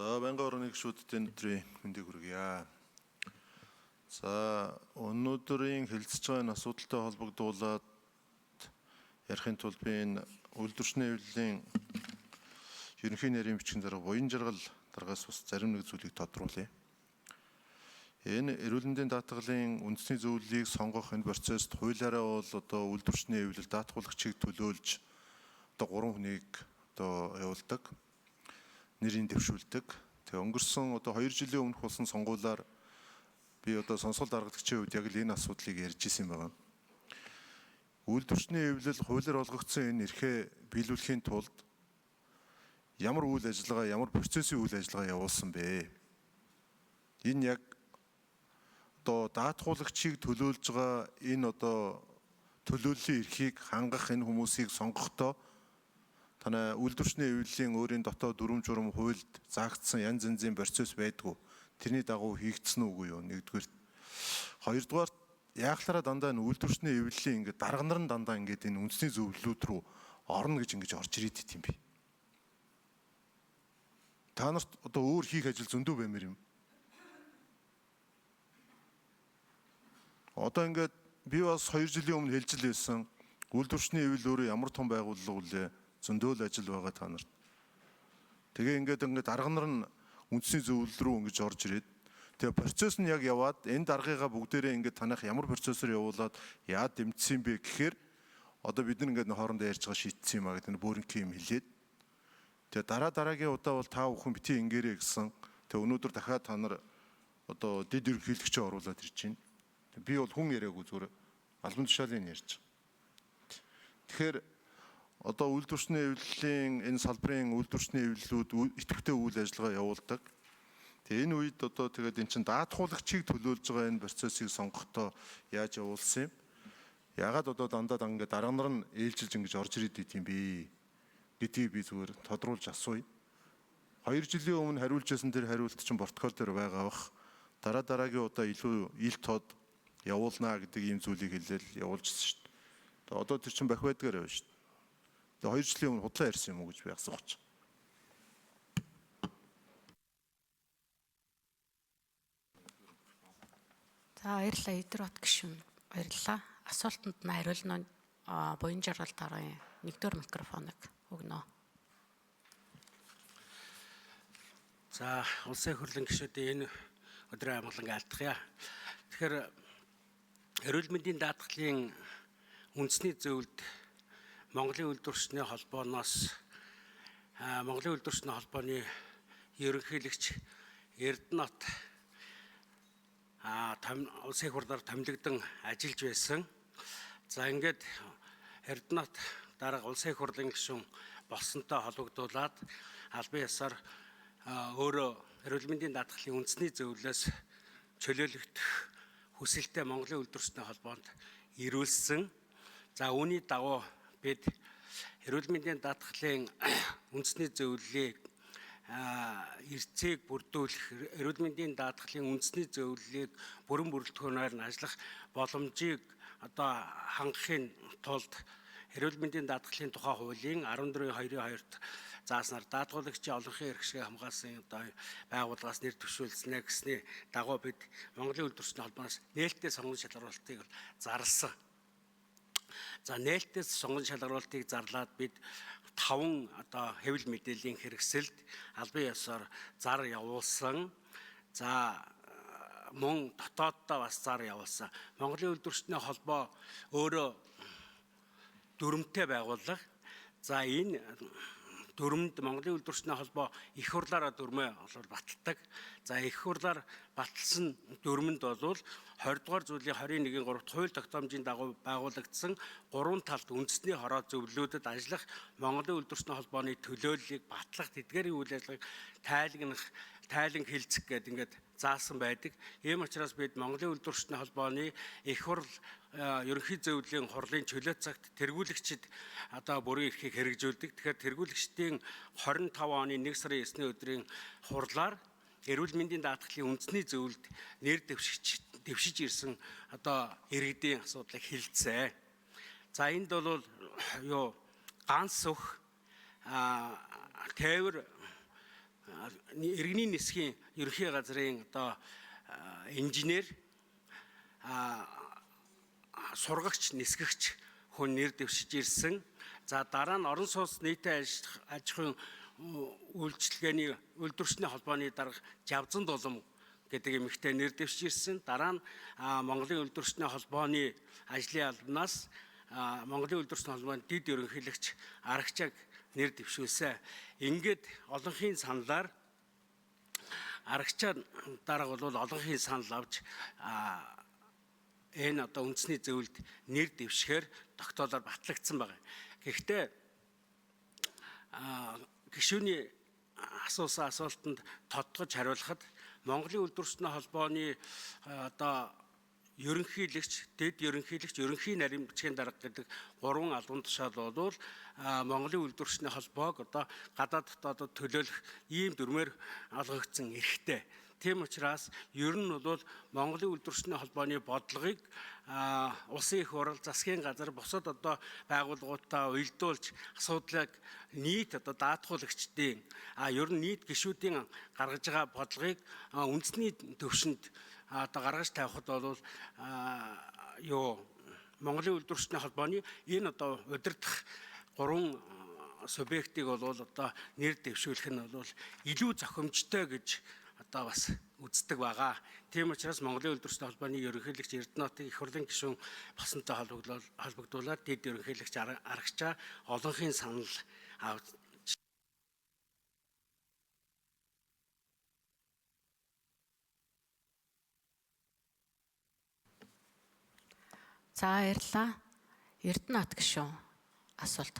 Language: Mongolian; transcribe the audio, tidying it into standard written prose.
За байнгын орны гишүүдийн өдрийн мэндийг хүргье. За өнөөдрийн хэлцэж байгаа энэ асуудалтай холбогдуулаад ярихын тулд би энэ үйлдвэрчний хэвлэлийн ерөнхий нарийн бичгийн дарга буян жаргал даргаас бас зарим нэг зүйлийг тодруулъя. Энэ эрүүл мэндийн даатгалын үндэсний зөвлөлийг сонгох энэ процесст хуулиараа бол одоо үйлдвэрчний хэвлэл даатгуулагчийг төлөөлж одоо 3 хүнийг одоо явуулдаг. Нэрийн дэвшүүлдэг. Тэгээ өнгөрсөн одоо 2 жилийн өмнөх болсон сонгуулиар би одоо сонсгол даргалагчийн хувьд яг л энэ асуудлыг ярьж исэн байна. Үйлдвэрчний хэвлэл хуулиар олгогдсон энэ эрхээ биелүүлэхийн тулд ямар үйл ажиллагаа, ямар процессын үйл ажиллагаа явуулсан бэ? Энэ яг одоо даатгуулагчийг төлөөлж байгаа энэ одоо төлөөллийн эрхийг хангах энэ хүмүүсийг сонгохдоо танай үйлдвэрчний хэвлэлийн өөрийн дотоод дүрм журм хуульд заагдсан янз янзын процесс байдгүй. Тэрний дагуу хийгдсэн үгүй юу? Нэгдүгээр. Хоёрдугаар яахлаараа дандаа энэ үйлдвэрчний хэвлэлийн ингээд дарга нар нь дандаа ингээд энэ үндэсний зөвлөлүүд рүү орно гэж ингэж орж ирээд идэм би. Та нарт одоо өөр хийх ажил зөндөө баймир юм. Одоо ингээд би бас 2 жилийн өмнө хэлж л байсан үйлдвэрчний хэвлэл өөрөө ямар том байгууллага үлээ зөндөөл ажил байгаа та нарт. Тэгээ ингээд дарга нар нь үндэсний зөвлөл рүү ингэж орж ирээд тэгээ процесс нь яг яваад энэ даргыгаа бүгдээрээ ингээд танах ямар процессор явуулаад яад дэмжсэн бэ гэхээр одоо бид нар ингээд хоорондоо ярьж байгаа шийдсэн юм а гэдэг нь бөөрөнхий юм хэлээд тэгээ дараагийн удаа бол та бүхэн бити ингээрэй гэсэн тэгээ өнөөдөр дахиад та нар одоо дэд ерөнхийлөгчөө оруулаад ирж байна. Би бол хүн яриаггүй зүгээр албан тушаалын ярьж. Тэгэхээр одоо үйлдвэрчний хэвлэлийн энэ салбарын үйлдвэрчний хэвлэлүүд идэвхтэй үйл ажиллагаа явуулдаг. Тэгээ энэ үед одоо тэгээд эн чинь даатгуулагчийг төлөөлж байгаа энэ процессыг сонгохдоо яаж явуулсан юм? Ягаад одоо дандаа ингээд дарга нар нь ээлжилж ингэж орж ирээд идэм бэ? Гэдгийг би зүгээр тодруулж асууя. 2 жилийн өмнө хариулжсэн тэр хариулт чинь протокол дээр байгаа бах. Дараагийн удаа илүү ил тод явуулнаа гэдэг ийм зүйлийг хэлээл явуулжсэн шүү дээ. Одоо тэр чинь бах байдгаар явна шүү дээ. 2 жилийн өмнө худлаа ярьсан юм уу гэж би асуух гэж. За баярлалаа Идэр бат гишүүн. Баярлалаа. Асуултанд нь хариулна буян жаргал даргын 1-р микрофоныг өгнө. За улсын хурлын гишүүдийн энэ өдрийн амгалан айлтгая. Тэгэхээр эрүүл мэндийн даатгалын үндэсний зөвлөлд Монголын үйлдвэрчний холбооноос Монголын үйлдвэрчний холбооны ерөнхийлөгч Эрдэнэт улсын хурлаар томилогдсон ажиллаж байсан. За ингээд Эрдэнэт дарга улсын хурлын гишүүн болсонтой холбогдуулаад албан ёсоор өөрөө эрүүл мэндийн даатгалын үндэсний зөвлөлөөс чөлөөлөгдөх хүсэлтэд Монголын үйлдвэрчний холбоонд ирүүлсэн. За үүний дагуу бид эрүүл мэндийн даатгалын үндэсний зөвлөлийг эрцээг бүрдүүлэх, эрүүл мэндийн даатгалын үндэсний зөвлөлийг бүрэн бүрэлдэхүүнээр нь ажиллах боломжийг одоо хангахын тулд эрүүл мэндийн даатгалын тухай хуулийн 14/22-т зааснаар даатгуулагчийн олонхын эрхшээ хамгаалсан одоо байгууллагаас нэр дэвшүүлснэ гэсний дагуу бид Монголын үйлдвэрчний холбооноос нээлттэй сонгон шалгаруулалтыг зарласан. За нээлттэй сонгон шалгаруулалтыг зарлаад бид 5 одоо хэвлэл мэдээллийн хэрэгсэлд албан ёсоор зар явуулсан. За мөн дотооддоо бас зар явуулсан. Монголын үйлдвэрчний холбоо өөрөө дүрмтэй байгууллага. За энэ дүрмэнд Монголын үйлдвэрчний холбоо их хурлаараа дүрмээ баталдаг. За их хурлаар баталсан дүрмэнд бол 20 дугаар зүйлийн 21-3-т хууль тогтоомжийн дагуу байгуулагдсан 3 талт үндэсний хороо зөвлөлүүдэд ажиллах Монголын үйлдвэрчний холбооны төлөөллийг батлах тэдгээрийн үйл ажиллагааг тайлан хэлцэх гэдэг ингээд заасан байдаг. Ийм учраас бид Монголын үйлдвэрчний холбооны их хурл ерөнхий зөвлөлийн хурлын чөлөө цагт тэргүүлэгчид одоо бүрэн эрхийг хэрэгжүүлдэг. Тэгэхээр тэргүүлэгчдийн 25 оны 1 сарын 9-ний өдрийн хурлаар эрүүл мэндийн даатгалын үндэсний зөвлөлд нэр дэвшиж ирсэн одоо иргэдийн асуудлыг хэлцээ. За энд бол ганц өх тээвэр иргэний нисхийн ерөнхий газрын одоо инженер сургагч, нисгэгч хүн нэр дэвшиж ирсэн. За дараа нь орон сууц нийтийн аж ахуйн үйлчилгээний үйлдвэрчний холбооны дарга Жавзан Дулам гэдэг эмэгтэй нэр дэвшиж ирсэн. Дараа нь Монголын үйлдвэрчний холбооны ажлын албанаас Монголын үйлдвэрчний холбооны дэд ерөнхийлөгч Арагчааг нэр дэвшүүлсэн. Ингээд олонхын саналаар Арагчаа дарга бол олонхын санал авч энэ одоо үндэсний зөвлөлд нэр дэвшихээр тогтоолоор батлагдсан байна. Гэхдээ гишүүний асуусан асуултанд тодтогч хариулахад Монголын үйлдвэрчний холбооны одоо ерөнхийлөгч, дэд ерөнхийлөгч, ерөнхий нарийн бичгийн дарга гэдэг 3 албан тушаал бол Монголын үйлдвэрчний холбоог одоо гадаад дотоодод төлөөлөх ийм дүрмээр олгогдсон эрхтэй. Тийм учраас ер нь бол Монголын үйлдвэрчний холбооны бодлогыг улсын их хурал, засгийн газар, бусад одоо байгууллагуудаа уялдуулж асуудлыг нийт одоо даатгуулагчдын ер нь нийт гишүүдийн гаргаж байгаа бодлогыг үндэсний төвшөнд одоо гаргаж тавихад бол Монголын үйлдвэрчний холбооны энэ одоо удирдах 3 субъектыг бол одоо нэр дэвшүүлэх нь бол илүү зохимжтой гэж одоо бас үздэг байгаа. Тийм учраас Монголын үйлдвэрчний холбооны ерөнхийлөгч Эрдэнэтийн их хурлын гишүүн болсонтой холбогдуулаад дэд ерөнхийлөгч Арагчаа олонхын санал авч За баярлалаа. Эрдэнэт гишүүн асуулт